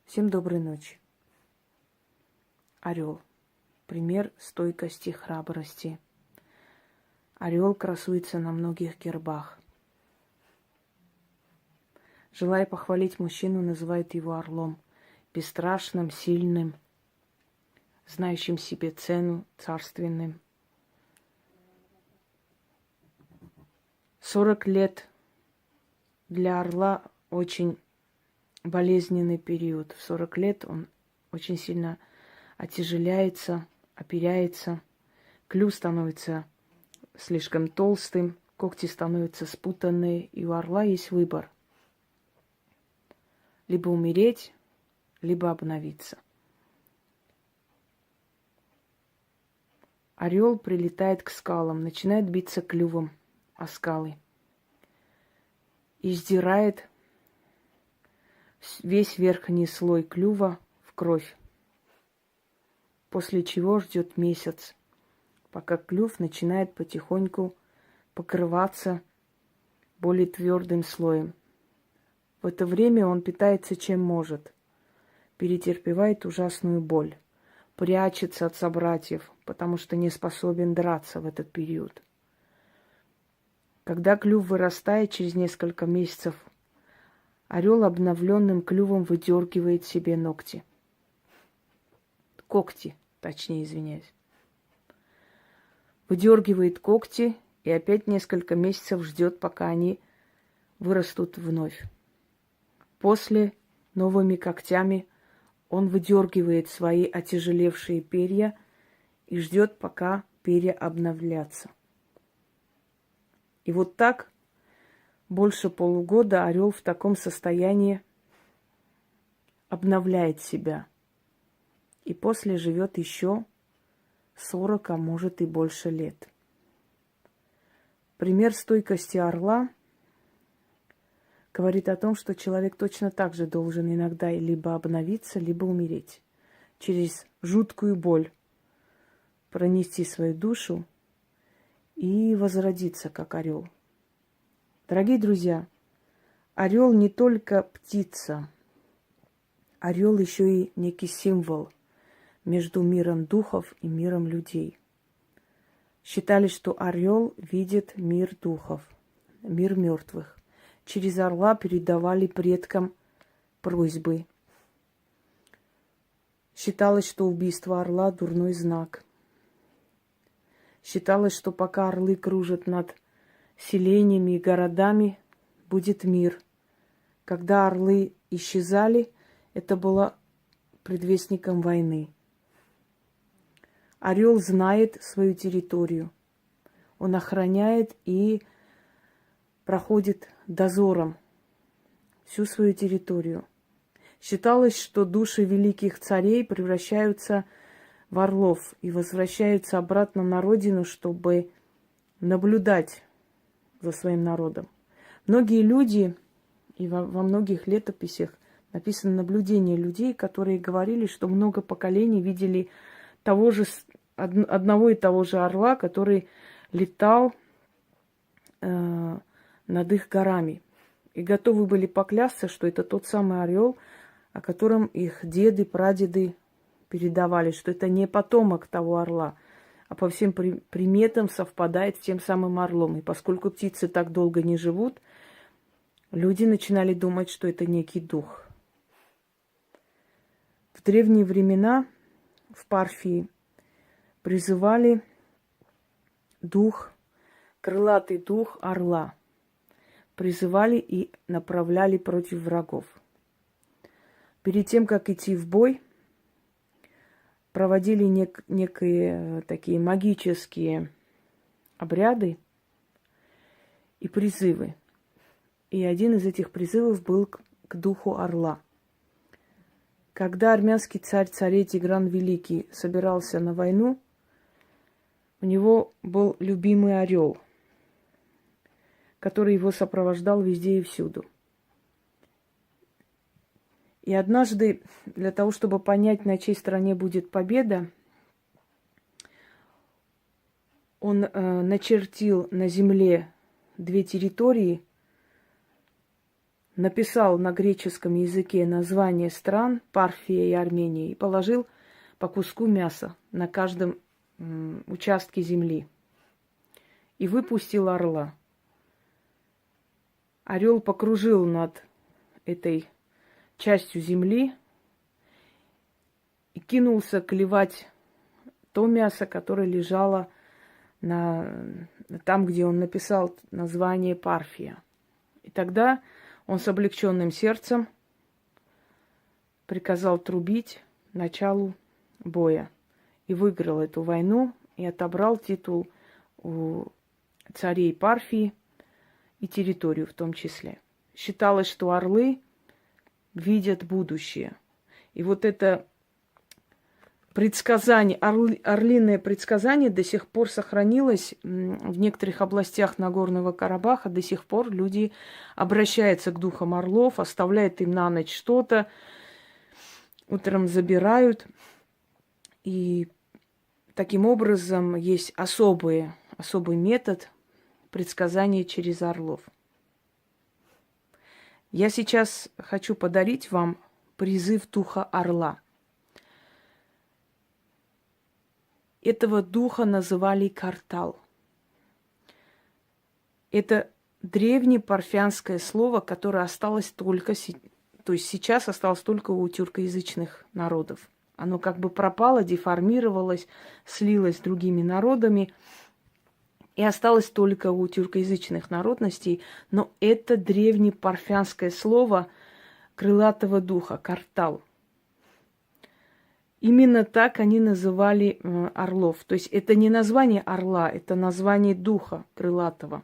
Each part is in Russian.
Всем доброй ночи. Орел. Пример стойкости, храбрости. Орел красуется на многих гербах. Желая похвалить мужчину, называют его орлом. Бесстрашным, сильным, знающим себе цену, царственным. 40 лет для орла очень болезненный период. В 40 лет он очень сильно отяжеляется, опиряется. Клюв становится слишком толстым, когти становятся спутанные, и у орла есть выбор. Либо умереть, либо обновиться. Орел прилетает к скалам, начинает биться клювом о скалы. И сдирает весь верхний слой клюва в кровь. После чего ждет месяц, пока клюв начинает потихоньку покрываться более твердым слоем. В это время он питается чем может, перетерпевает ужасную боль, прячется от собратьев, потому что не способен драться в этот период. Когда клюв вырастает через несколько месяцев, орел обновленным клювом выдергивает себе ногти. Когти, точнее, извиняюсь. Выдергивает когти и опять несколько месяцев ждет, пока они вырастут вновь. После новыми когтями он выдергивает свои отяжелевшие перья и ждет, пока перья обновлятся. И вот так больше полугода орел в таком состоянии обновляет себя. И после живет еще 40, а может и больше лет. Пример стойкости орла говорит о том, что человек точно так же должен иногда либо обновиться, либо умереть. Через жуткую боль пронести свою душу и возродиться, как орел. Дорогие друзья, орел не только птица, орел еще и некий символ между миром духов и миром людей. Считали, что орел видит мир духов, мир мертвых. Через орла передавали предкам просьбы. Считалось, что убийство орла – дурной знак. Считалось, что пока орлы кружат над селениями и городами, будет мир. Когда орлы исчезали, это было предвестником войны. Орел знает свою территорию. Он охраняет и проходит дозором всю свою территорию. Считалось, что души великих царей превращаются в орлов и возвращаются обратно на родину, чтобы наблюдать за своим народом. Многие люди, и во многих летописях написано наблюдение людей, которые говорили, что много поколений видели одного и того же орла, который летал над их горами. И готовы были поклясться, что это тот самый орел, о котором их деды, прадеды передавали, что это не потомок того орла, а по всем приметам совпадает с тем самым орлом. И поскольку птицы так долго не живут, люди начинали думать, что это некий дух. В древние времена в Парфии призывали крылатый дух орла. Призывали и направляли против врагов. Перед тем, как идти в бой, проводили некие такие магические обряды и призывы. И один из этих призывов был к духу орла. Когда армянский царь Тигран Великий собирался на войну, у него был любимый орел, который его сопровождал везде и всюду. И однажды, для того, чтобы понять, на чьей стороне будет победа, он начертил на земле две территории, написал на греческом языке название стран Парфия и Армения и положил по куску мяса на каждом участке земли. И выпустил орла. Орел покружил над этой частью земли и кинулся клевать то мясо, которое лежало там, где он написал название Парфия. И тогда он с облегченным сердцем приказал трубить началу боя. И выиграл эту войну, и отобрал титул у царей Парфии и территорию в том числе. Считалось, что орлы видят будущее. И вот это предсказание, орлиное предсказание до сих пор сохранилось в некоторых областях Нагорного Карабаха. До сих пор люди обращаются к духам орлов, оставляют им на ночь что-то, утром забирают. И таким образом есть особый метод предсказания через орлов. Я сейчас хочу подарить вам призыв духа орла. Этого духа называли Картал. Это древнее парфянское слово, которое осталось только, то есть сейчас осталось только у тюркоязычных народов. Оно как бы пропало, деформировалось, слилось с другими народами и осталось только у тюркоязычных народностей. Но это древнее парфянское слово крылатого духа, Картал. Именно так они называли орлов. То есть это не название орла, это название духа крылатого,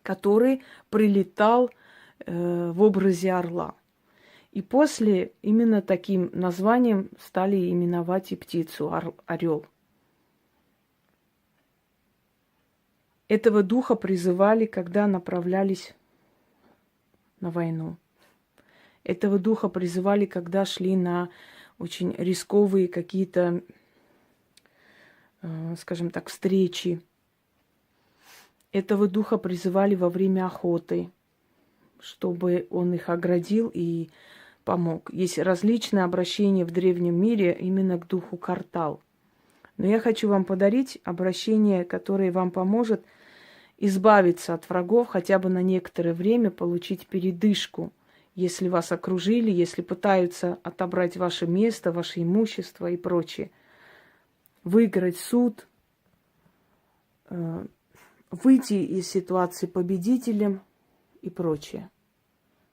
который прилетал в образе орла. И после именно таким названием стали именовать и птицу орел. Этого духа призывали, когда направлялись на войну. Этого духа призывали, когда шли на очень рисковые какие-то, скажем так, встречи. Этого духа призывали во время охоты, чтобы он их оградил и помог. Есть различные обращения в древнем мире именно к духу Картал. Но я хочу вам подарить обращение, которое вам поможет избавиться от врагов, хотя бы на некоторое время получить передышку, если вас окружили, если пытаются отобрать ваше место, ваше имущество и прочее. Выиграть суд, выйти из ситуации победителем и прочее,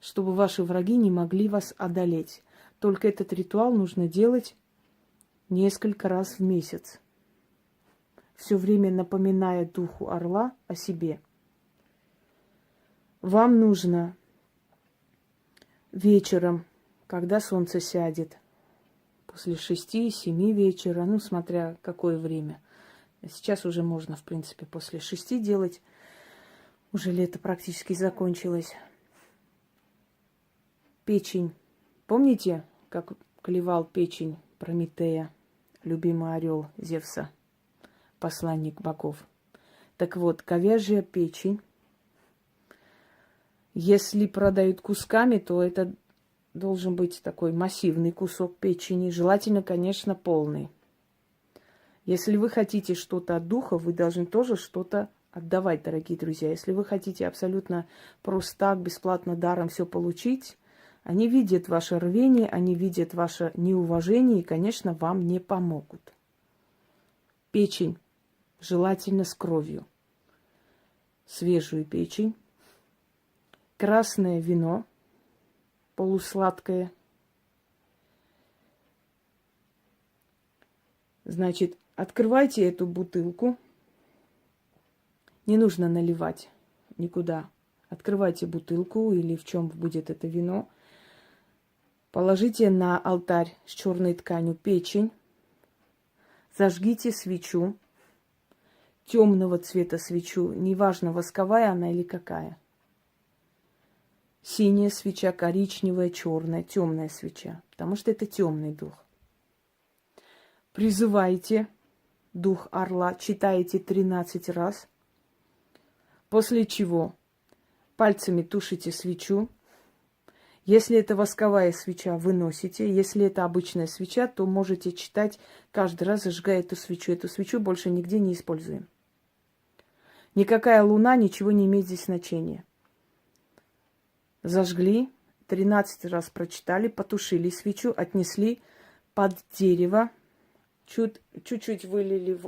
чтобы ваши враги не могли вас одолеть. Только этот ритуал нужно делать несколько раз в месяц, все время напоминая духу орла о себе. Вам нужно вечером, когда солнце сядет, после 6-7 вечера, ну, смотря какое время. Сейчас уже можно, в принципе, после 6 делать. Уже лето практически закончилось. Печень. Помните, как клевал печень Прометея, любимый орел Зевса, посланник богов? Так вот, говяжья печень. Если продают кусками, то это должен быть такой массивный кусок печени. Желательно, конечно, полный. Если вы хотите что-то от духа, вы должны тоже что-то отдавать, дорогие друзья. Если вы хотите абсолютно просто так, бесплатно, даром все получить, они видят ваше рвение, они видят ваше неуважение и, конечно, вам не помогут. Печень, желательно с кровью. Свежую печень. Красное вино, полусладкое. Значит, открывайте эту бутылку. Не нужно наливать никуда. Открывайте бутылку или в чем будет это вино. Положите на алтарь с черной тканью печень. Зажгите свечу. Темного цвета свечу. Неважно, восковая она или какая. Синяя свеча, коричневая, черная, темная свеча. Потому что это темный дух. Призывайте дух орла, читаете 13 раз. После чего пальцами тушите свечу Если это восковая свеча, вы носите. Если это обычная свеча, то можете читать каждый раз, зажигая эту свечу. Эту свечу больше нигде не используем. Никакая луна, ничего не имеет здесь значения. Зажгли, 13 раз прочитали, потушили свечу, отнесли под дерево, чуть-чуть вылили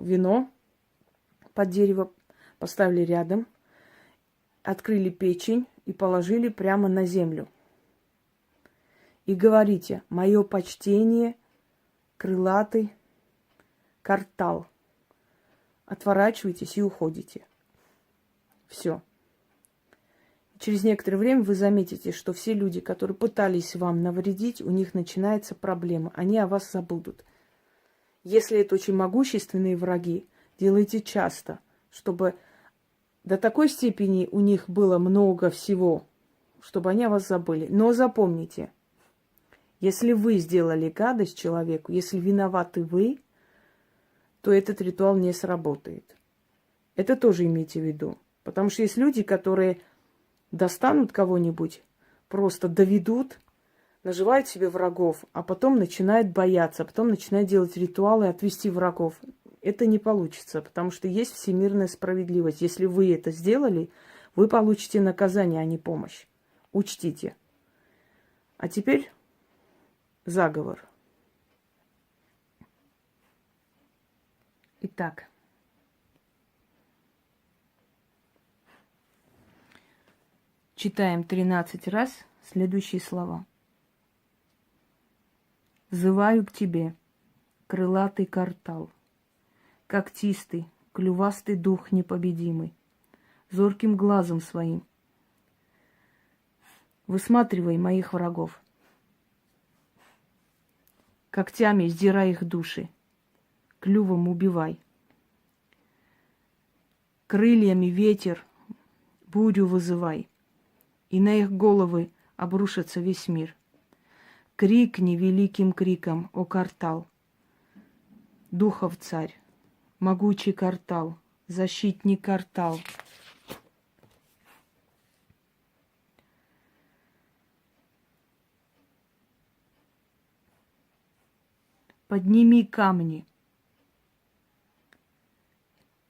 вино под дерево, поставили рядом, открыли печень и положили прямо на землю. И говорите: мое почтение, крылатый картал. Отворачиваетесь и уходите. Все. Через некоторое время вы заметите, что все люди, которые пытались вам навредить, у них начинается проблема. Они о вас забудут. Если это очень могущественные враги, делайте часто, чтобы до такой степени у них было много всего, чтобы они о вас забыли. Но запомните, если вы сделали гадость человеку, если виноваты вы, то этот ритуал не сработает. Это тоже имейте в виду. Потому что есть люди, которые достанут кого-нибудь, просто доведут, наживают себе врагов, а потом начинают бояться, потом начинают делать ритуалы и отвести врагов. Это не получится, потому что есть всемирная справедливость. Если вы это сделали, вы получите наказание, а не помощь. Учтите. А теперь заговор. Итак, читаем 13 раз следующие слова. «Зываю к тебе, крылатый картал, когтистый, клювастый дух непобедимый, зорким глазом своим. Высматривай моих врагов, когтями сдирай их души, клювом убивай. Крыльями ветер, бурю вызывай, и на их головы обрушится весь мир. Крикни великим криком, о картал, духов царь, могучий картал, защитник картал. Подними камни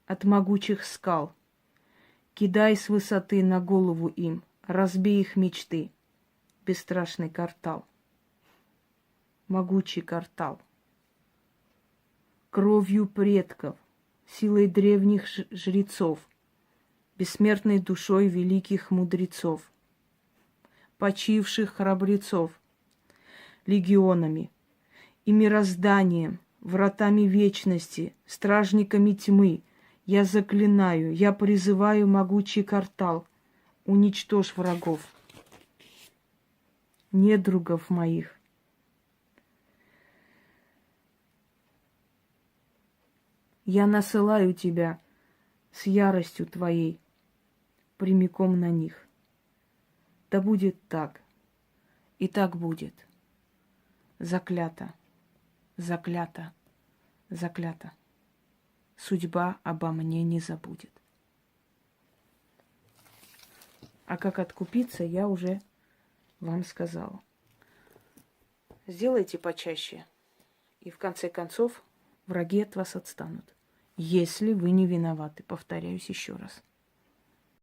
от могучих скал, кидай с высоты на голову им, разбей их мечты, бесстрашный картал, могучий картал. Кровью предков, силой древних жрецов, бессмертной душой великих мудрецов, почивших храбрецов, легионами и мирозданием, вратами вечности, стражниками тьмы, я заклинаю, я призываю могучий картал, уничтожь врагов, недругов моих. Я насылаю тебя с яростью твоей прямиком на них. Да будет так, и так будет. Заклято, заклято, заклято. Судьба обо мне не забудет. А как откупиться, я уже вам сказала. Сделайте почаще, и в конце концов враги от вас отстанут. Если вы не виноваты, повторяюсь еще раз.